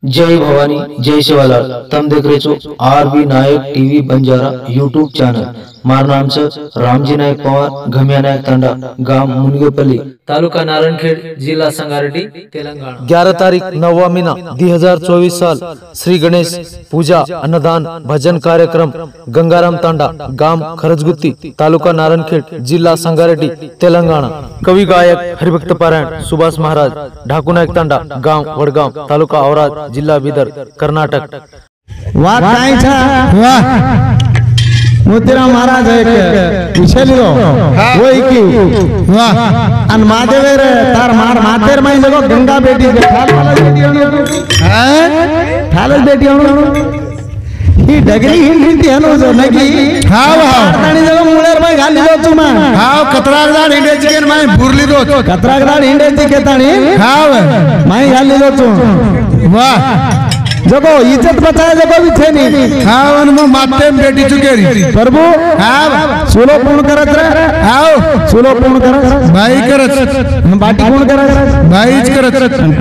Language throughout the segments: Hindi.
जय भवानी जय शिवालाल। तम देख रहे छो आरबी नायक टीवी बंजारा यूट्यूब चॅनल। मार नाम से रामजी नायक पवार, घमिया नायक तांडा, गाव मुनगेपल्ली, तालुका नारायणखेड, जिला संगारेड्डी, तेलंगाना। 11 तारीख 9वां महीना 2024 साल श्री गणेश पूजा अन्नदान भजन कार्यक्रम गंगाराम तांडा, गांव खरजगुत्ती, तालुका नारायणखेड, जिला संगारेड्डी, तेलंगाना। कवि गायक हरिभक्त पारायण सुभाष महाराज, ढाकू नायक तांडा, गांव वडगांव, तालुका औराद, जिला बीदर, कर्नाटक। वाह काय छा वाह मोतीराम महाराज एक विषय लियो वो की वाह अन महादेवर तार मार मातेर माई जगो गंगा बेटी के थाल वाला बेटी हैं थाल बेटी ही डगरी हिंदी हनो जो नगी हाव हाव ताणी जगो मुळेर माई घाली दो तुमा हाव कतरागदार हिंडे चिकन माई बुरली दो कतरागदार हिंडे चिके ताणी हाव माई घाली दो तू वाह जगो इज्जत बचाए जगो भी थे नहीं हां वन में माते में बेटी चुकेरी प्रभु हां सोलो पूर्ण करत रे हां सोलो पूर्ण करत भाई करत बाटी पूर्ण करत भाईच करत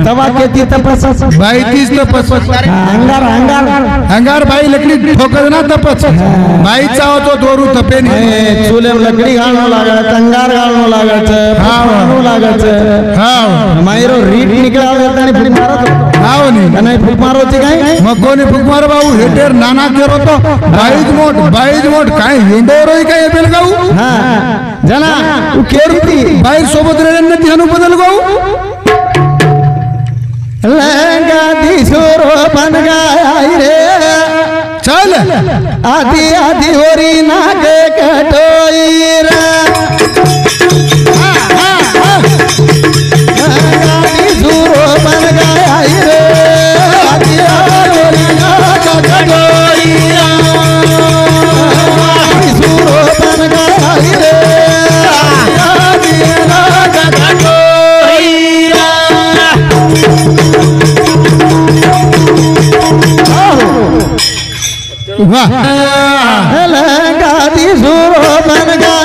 तवा केती तपस भाई तीस तपस अंगार अंगार अंगार भाई लकड़ी ठोकर ना तपस भाई चाहो तो दोरू तपे नहीं चूल्हे में लकड़ी गालनो लागत अंगार गालनो लागत हां लागत हां मायरो रीट निकला देतानी फुक मारत हां नहीं कने फुक मारो ती मकोनी फुकमार बाबू हेटेर नाना केरो तो बाईज मोट काय हिंडोरोय काय बेलगाऊ हां जना तू केरती बाई सोबत रेन नती हनु बदल गाऊ लंगा दिसोरो बन गया रे चल आधी आधी होरी नागे कटोई रे लंगा दिसोरो बन गया रे आधी लंगा दी सूरो बन गया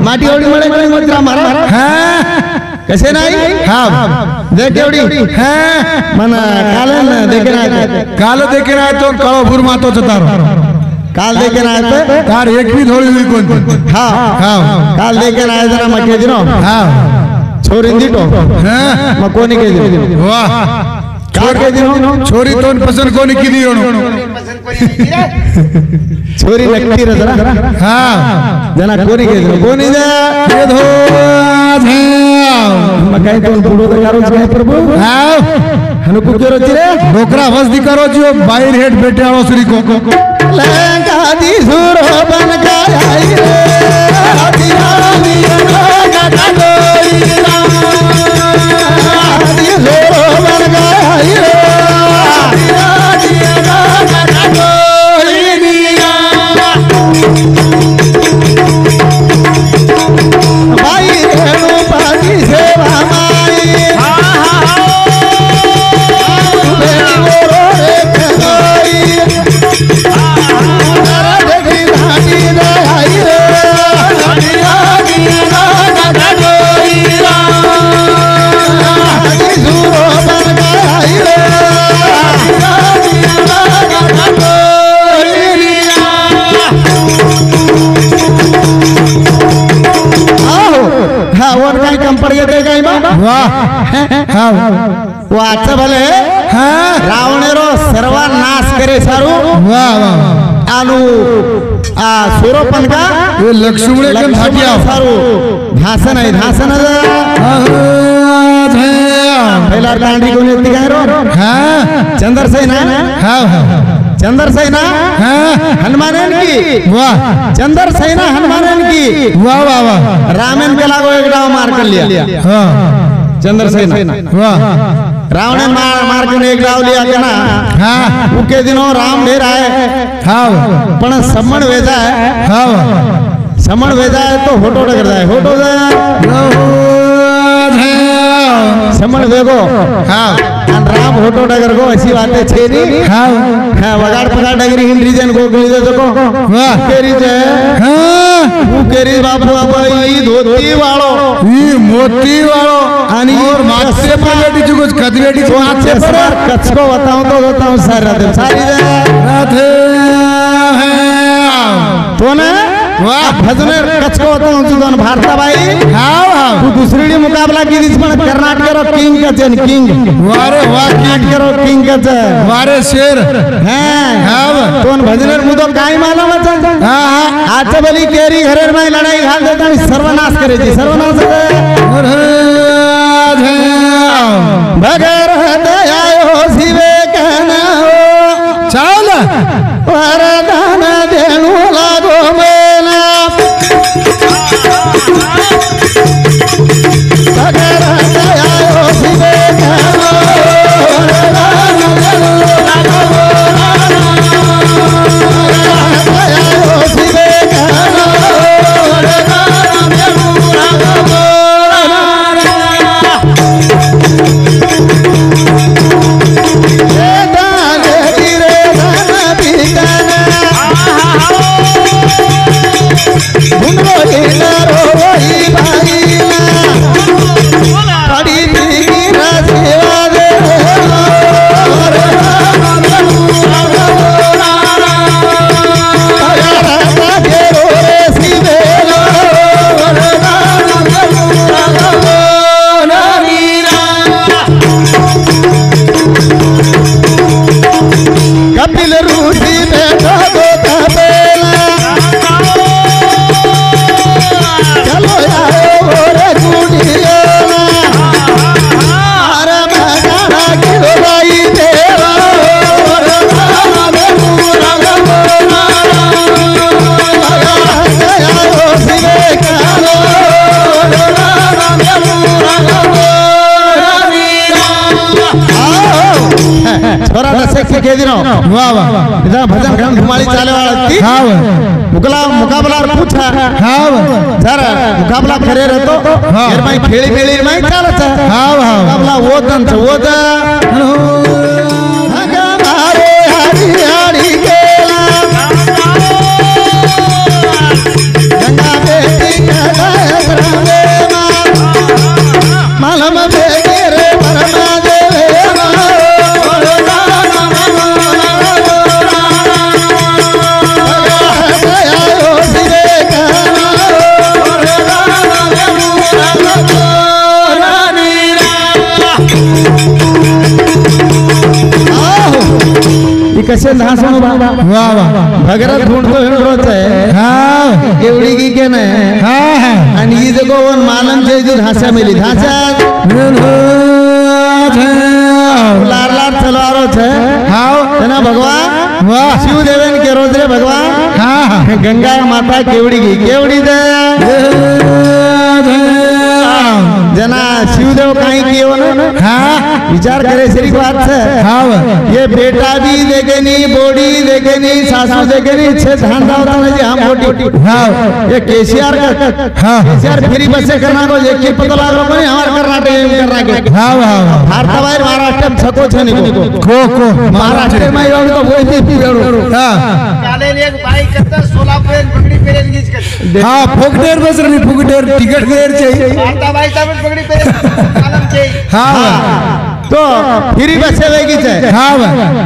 माटी ओडी मळे मळे मोतीराम महाराज हां कैसे नाही हां देख एवढी हां मन कालन देखे नाही काल देखे नाही तो काळो भूर मातो तारो काल देखे नाही तो तार एक भी थोड़ी हुई कोण हां हां काल देखे नाही जरा मके दिनो हां छोरी दीटो हां म कोनी के दिनो वाह का के दिनो छोरी तोन पसंद कोनी की दियो छोरी लगती रे जरा हां जना कोनी के दिनो कोनी दे ये धो मकाई तो बुडो करो छे प्रभु हां हनु कुकेरो चिरे डोकरा वसदी करो जो बाहर हेड बेटे आलो श्री को लंका दी सुरो बन गया रे वर काही कम पड येते काही वाह हाँ वो अच्छा भले हाँ रावणेरो सर्वनाश करे सारू वाह वाह आलू सूरोपन का ये लक्ष्मण के भाटिया सारू भाषण है पहला कांडी को नेती का रो हाँ चंद्रसेना हाँ चंद्रसेना हाँ हनुमानन की वाह चंद्रसेना हनुमानन की वाह वाह वाह रामन के लागो एक डाव मार कर लिया हाँ चंद्रसेना वाह रावण ने मार के एक डाव लिया के ना हाँ उके दिनों राम ढेर आए हाँ पण समण वेजा है हाँ समण वेजा है तो होटो डगर जाए होटो जाए समण वेगो हाँ राम होटो डगर को ऐसी बातें छे नहीं हाँ हाँ वगाड़ पगाड़ डगरी हिंदी जन को गली दे तो वाह केरी जे हाँ वो केरी बापू बाबा ये धोती वालो ये मोती वालो और माथे पर बेटी जो कुछ कदवेटी तो माथे पर कच्छ को बताऊं सारी राधे तो ना वाह भजने कच्छ को बताऊं तो भारता भाई हाँ तू दूसरी डी मुकाबला की जिसमें कर्नाटक रो किंग का जन किंग वारे वाह किंग रो किंग का जन वारे शेर हैं हाँ तो भजने मुझे काई मालूम है हाँ आज बली केरी घरेर में लड़ाई हाल देता सर्वनाश करे जी सर्वनाश भगर दयायो शिवे कहना हो चाल वरदान देनु लागो मेला भगर दयायो शिवे कहना वरदान देनु लागो दयायो शिवे कहना वरदान देनु लागो के दिनो वाह वाह इधर भजन गान घुमाली चाले वाला थी हां मुकाबला पूछा हां जरा मुकाबला करे रे तो यार भाई खेली खेली में चालत हां हां मुकाबला वो तन वो दा हमारे हरियाणी केला गंगा बेटी का ब्रह्मे मालम बेगे रे परमा कैसे धासणो बाबा वाह वाह भगरत ढूंढतो हिंडरोच आहे हां एवढी की के नाही हां आणि ही जगो वन मानन जे जो धासा मिली धासा लार लार तलवारो छे हां तना भगवान वाह शिव देवन के रोज रे भगवान हां गंगा माता केवड़ी की केवड़ी दे जना शिवदेव काई कियो ना हाँ विचार करे श्री बात है हाँ ये बेटा भी देखेनी बोडी देखेनी सासू देखेनी छे धान दावता नहीं हम बोटी हाँ ये केसीआर का हाँ केसीआर फ्री बस से करना को एक पता लाग रहा नहीं हमारे कर्नाटक में करना के हाँ हाँ भारत बाहर महाराष्ट्र में छको छे नहीं को महाराष्ट्र में यो तो वो ही पियो हाँ काले ले भाई कितना 16 पे पकड़ी पे रेंज कर हाँ फुकडेर बस नहीं फुकडेर टिकट देर चाहिए भारत भाई साहब पकड़ी पे आलम चाहिए हाँ तो फ्री बस सेवेगी छे हाँ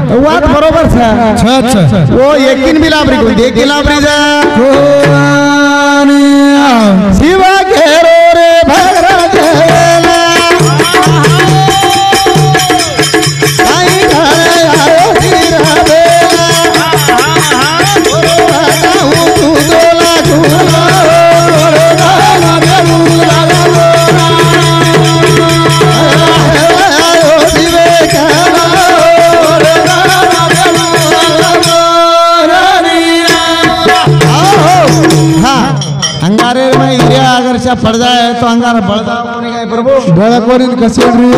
तो बात बरोबर छे अच्छा वो यकीन भी लाभरी को देखी लाभरी जा शिवा घेरो रे भगरा वर्षा पड़ जाए तो अंगार बळदा कोणी काय प्रभु बड़ा कोरी कसेड्री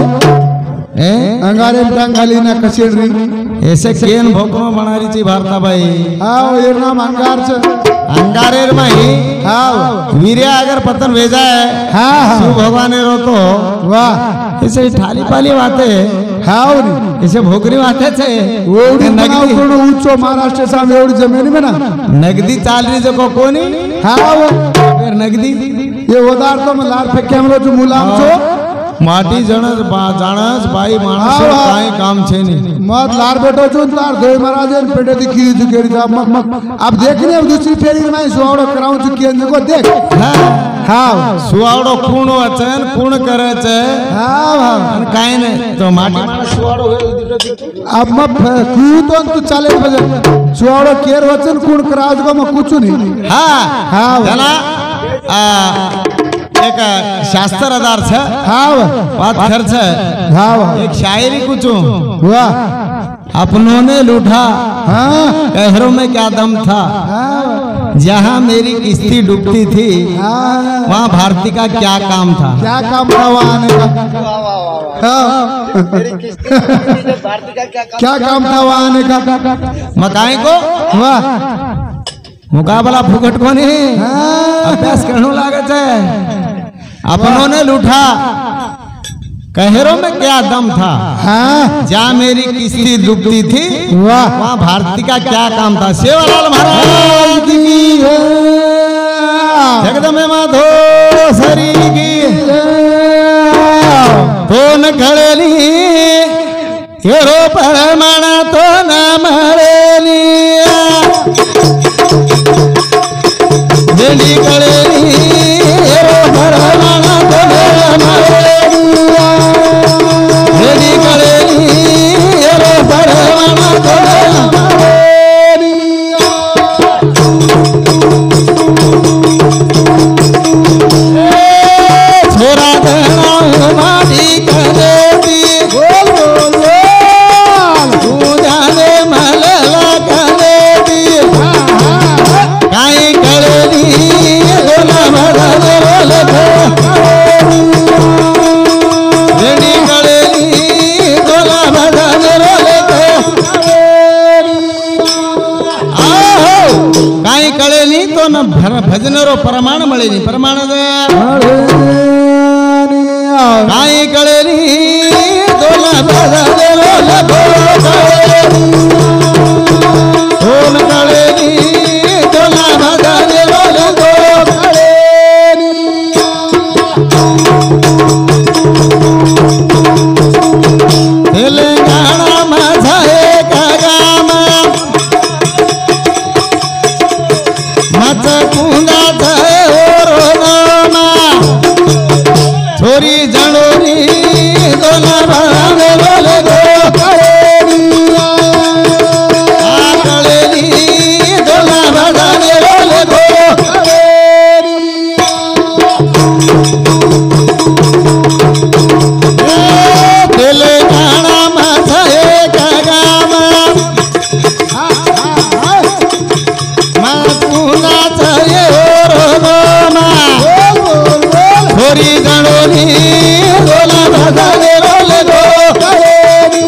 अंगारे टांगाली ना कसेड्री ऐसे केन भोकनो बनारी ची भारता भाई हां ये नाम अंगार छ अंगारेर माही हां वीर्य अगर पतन भेजा है हां शिव भगवान रो तो वाह ऐसे थाली पाली बाते हां ऐसे भोगरी बाते छे एवढी नगदी कोण उच्च महाराष्ट्र सामे एवढी जमीन में ना नगदी चालरी जो को कोणी हां फिर नगदी ये उदार तो लाल फेंके हमरो जो मुलाम छो माटी जणस जाणस बाई माणस काय काम छे नी मत लार बेटो जो लार दोय महाराज ने पेटे दिखी दी केरी जा मक अब देखने अब दूसरी फेरी में सुवाड़ो कराऊं जो केन को देख हां सुवाड़ो कोण वचन कोण करे छे हां हां अन काय ने तो माटी माणस सुवाड़ो अब मत कू तो तू चले बजे सुवाड़ो केर वचन कोण कराज को म कुछ नहीं हां हां जना एक शास्त्र आधार छे हां बात खर्च है हां एक शायरी कुछ वाह अपनों ने लूटा हां कहरों में क्या दम था जहाँ मेरी किस्ती डूबती थी वहाँ भारती का क्या काम था क्या काम था वहाँ आने का क्या काम था वहाँ आने का मकाई को वाह मुकाबला फुकट को नहीं अभ्यास करने लागत है अपनों ने लूटा कहरों में क्या दम था जहाँ मेरी किस्ती डूबती थी वहाँ भारती का क्या काम था सेवालाल महाराज की जगदम्बे माधो सरी की तो न खड़ेली हेरो परमाणा तो न मरेली जेडी कड़ेली हेरो परमाणा तो न मरेली जेडी कड़ेली हेरो परमाणा तो न मरेली छोरा देना माटी करेली बोल बोल तू जाने मलला करेली काई करेली दोना मदन रोल रेडी करेली दोना मदन रोल आओ काई करेली तो न भजनरो प्रमाण मळेली प्रमाण काई करेली दोना मदन रोल दोन करेली दोना मदन रोल तेलंगाना माझा एक गाम मच कुंदाचा ओरोमा छोरी जणोरी दोना मदन रोल कळेली दोना मदन रोल तेलंगाना माझा एक गाम कुणाचा ओरोमा छोरी जणोरी दोना मदन रोल कळेली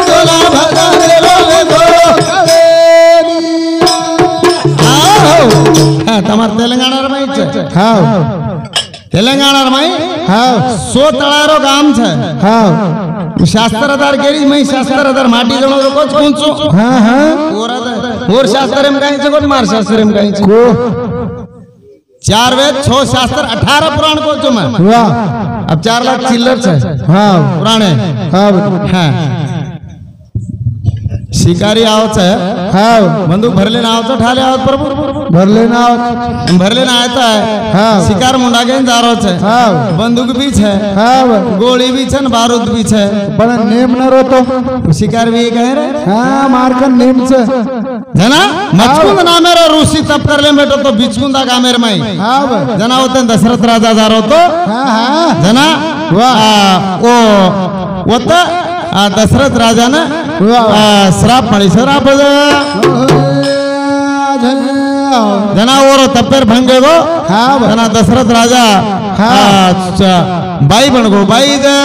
दोना मदन रोल તમાર તેલંગાણા રમાઈ છે हाँ તેલંગાણા રમાઈ हाँ 100 તળારો ગામ છે हाँ शास्त्र आधार केरी मैं शास्त्र आधार माटी जणो को पहुंचो हाँ हाँ और शास्त्र में काई को मार शास्त्र में काई को 4 वेद 6 शास्त्र 18 पुराण को जो मैं वाह अब 4 लाख चिल्लर है हाँ पुराणे हाँ हाँ शिकारी आवत है हाँ बंदूक भरले ना आवत ठाले आवत प्रभु भर लेना भरले ना आता है हाँ शिकार मुंडा के जा रहो है हाँ बंदूक भी है हाँ गोली भी है बारूद भी है बड़ा नेम न रो तो शिकार भी कह रहे हाँ मारकर नेम से जना मचकुंद नामे रो रूसी तप कर ले बेटो तो बिचकुंदा का मेरे में हाँ जना होते दशरथ राजा जा रहो तो हाँ हाँ जना वो होता दशरथ राजा ने श्राप मळी श्राप जना और तप्पेर भंगे गो जना दशरथ राजा बाई बन गो बाई दे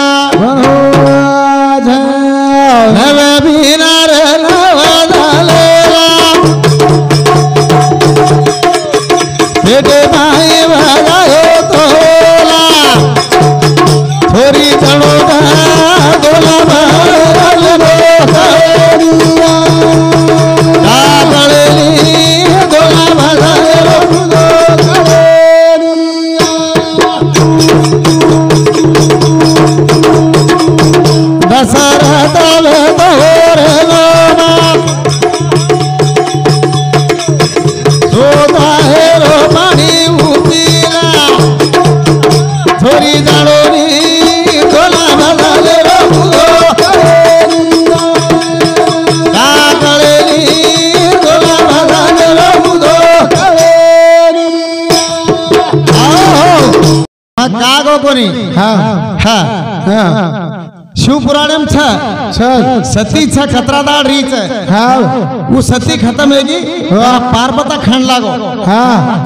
नवे बिना रे नवदालेला बेटे भाई भगायो तोला छोरी तड़ो दोला भगलो दशरथ छोरी जाड़ो दोला भगाले कागो कोनी शिवपुराणम सती खतरादार रीच वो सती खत्म होगी पार्वता खंड लागो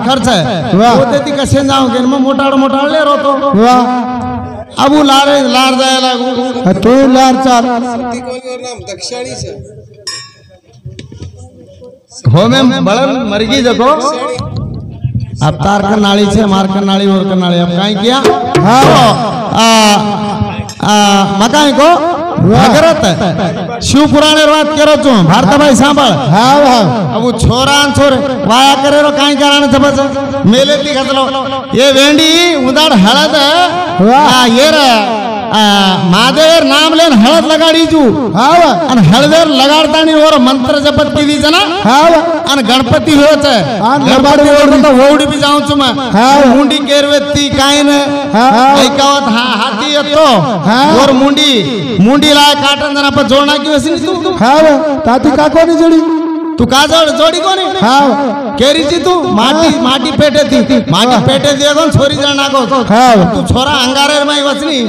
खर्च है ती कसे जाओगे मोटाड़ ले रो तो अब वो लार जाए लागू तू लार चाल हो में बड़न मरगी जगो अब तार का नाली छे मार का नाली और का नाली अब काई किया मकाई को भगरत शिव पुराण बात करो तू भारत भाई सांभळ अब वो छोरान छोर वाया करे रो काई कारण छबस मेले ती खतलो ये वेंडी उदाड़ हळद ये रे महादेव नाम लेन हळद लगाड़ी जू अन हळदेर लगाड़तानी और मंत्र जपत की दी जना अन गणपति हो छे गणपति और तो होड़ी भी जाऊं छु मैं मुंडी केरवेती काइन एकावत हाथी तो और मुंडी लाए काटन जना पर जोड़ना की वसिन तू ताती का कोनी जोड़ी तू का जोड़ी कोनी केरी जी तू माटी पेटे थी माटी पेटे दिए कौन छोरी जाना को तू छोरा अंगारेर माई वसनी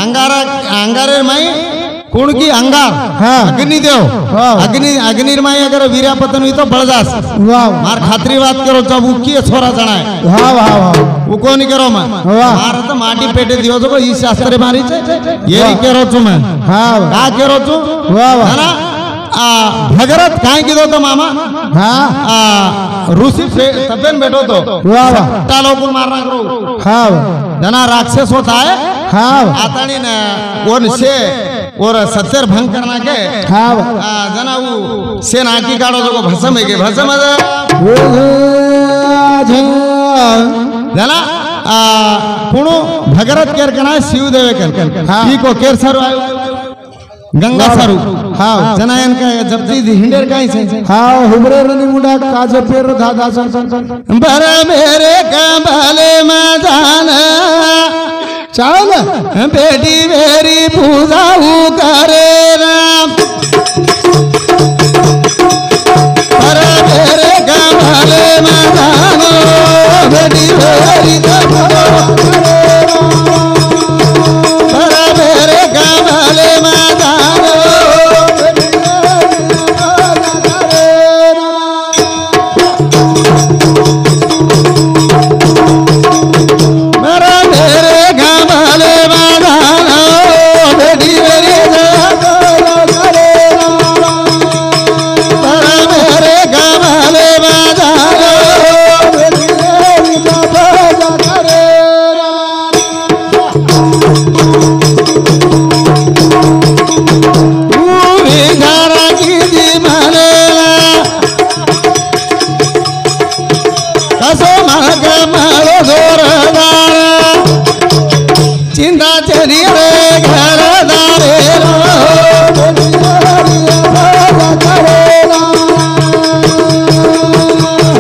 अंगारेर माई कौन की अंगार अग्नि देव अग्नि माई अगर वीरा पतन हुई तो बड़दास मार खातरी बात करो जब उकी छोरा जाना है वो को नहीं करो मैं मार तो माटी पेटे दियो तो इस शास्त्र मारी ये करो तू मैं का करो तू है ना भगरत काहे की दो तो मामा ऋषि से तबेन बैठो तो टालो को मारना करो जना राक्षस होता है आतानी ने और से और सत्यर भंग करना के जना वो से नाकी काटो तो भस्म है के भस्म जना पुणो भगरत केर कना शिव देवे कर की को केर सर गंगा सारू जनायन का जब्ती हिंडेर काई से हुबरे रनी मुंडा काज पेर दादा सन बर मेरे कंबले में जाना चाल बेटी मेरी पूजा करे राम बर मेरे कंबले में जाना बेटी मेरी चिंता चली रे घर दारे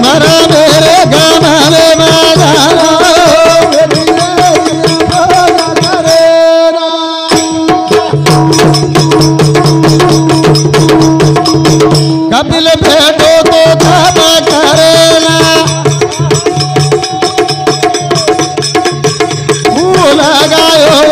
मरा मेरे गमले कपिल भेटो तो तब करेला लगायो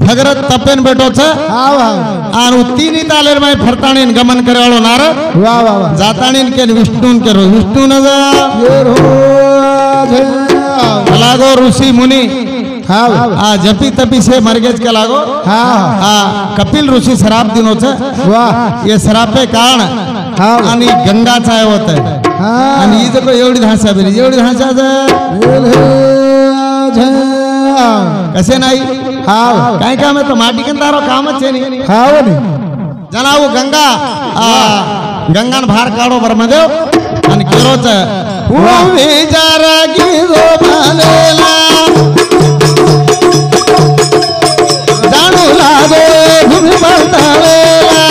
भगरत तपेन बेटो छ हाँ वाह आनु तीनी तालेर में फरताणीन गमन करे वालो नारद वाह वाह वाह जाताणीन के विष्णु के विष्णु न जा ये रो लागो ऋषि मुनि हाँ आ जपी तपी से मरगेज के लागो हाँ आ कपिल ऋषि शराब दिनो छ वाह ये शराब पे कारण हाँ आणि गंगा चाय होत आहे हाँ आणि ही जको एवढी धासा बेली एवढी धासा कसे नाही हाँ काय काम आहे तो माटी के तारो कामच છે ની हाँ वो नहीं जनावो गंगा गंगान भार काढो बरमदेव आणि केरोच विचार गिरो मालेला जाणू लागो भूमी बंधावेला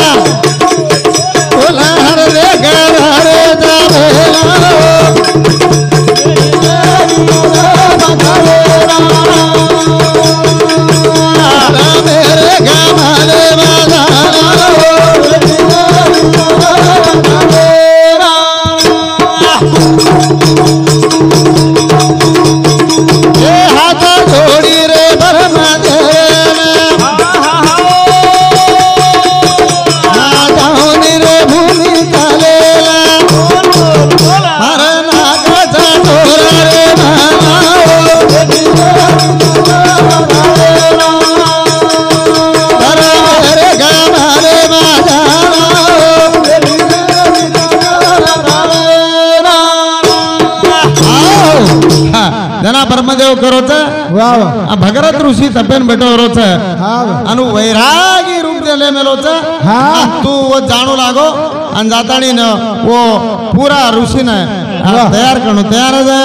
ओला हर रे गरे जावेला मेरे गमाले ये हाथ जोड़ी रे बरमा देना ना जाऊनी रे भूमि कालेला हर नागा चटोरा रे मेरे गमाले जना ब्रह्मदेव करो छ वाह वाह आ भगरत ऋषि तपेन बेटो रो छ हाँ अनु वैरागी रूप दे ले मेलो छ हाँ। तू वो जाणू लागो अन जाताणी न वो पूरा ऋषि ने तैयार करणो तैयार है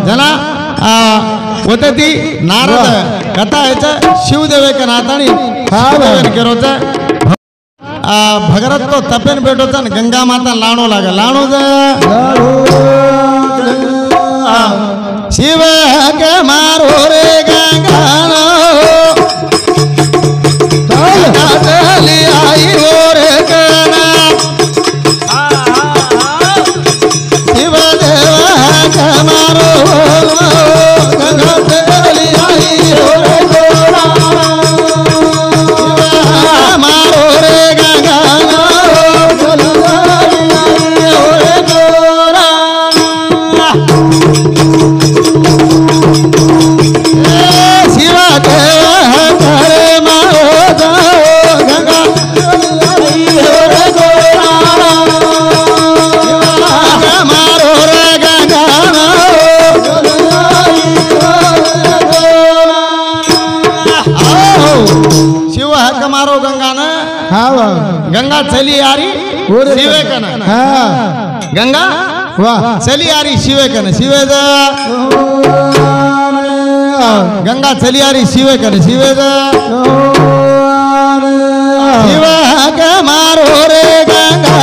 जना होते ती नारद कथा है छ शिवदेव के नाताणी शिवदेव करो छ भगरत तो तपेन बेटो छ गंगा माता लाणो लागे लाणो छ शिव के मारो रे गंगा चली आई हो रे गना शिव देव के मारो गंगा चली आई हो रे गोरा मारो रे गंगा चली आई हो रे गोरा शिवा देव करे मारो जाओ गंगा रे गोरा मारो रे गंगा शिव हक मारो गंगा न हाँ वाह गंगा चली आ रही शिवे कन हाँ गंगा वाह चली आ रही शिवे कन शिवे गंगा चली आ रही शिवे कन शिवे शिव हक मारो रे गंगा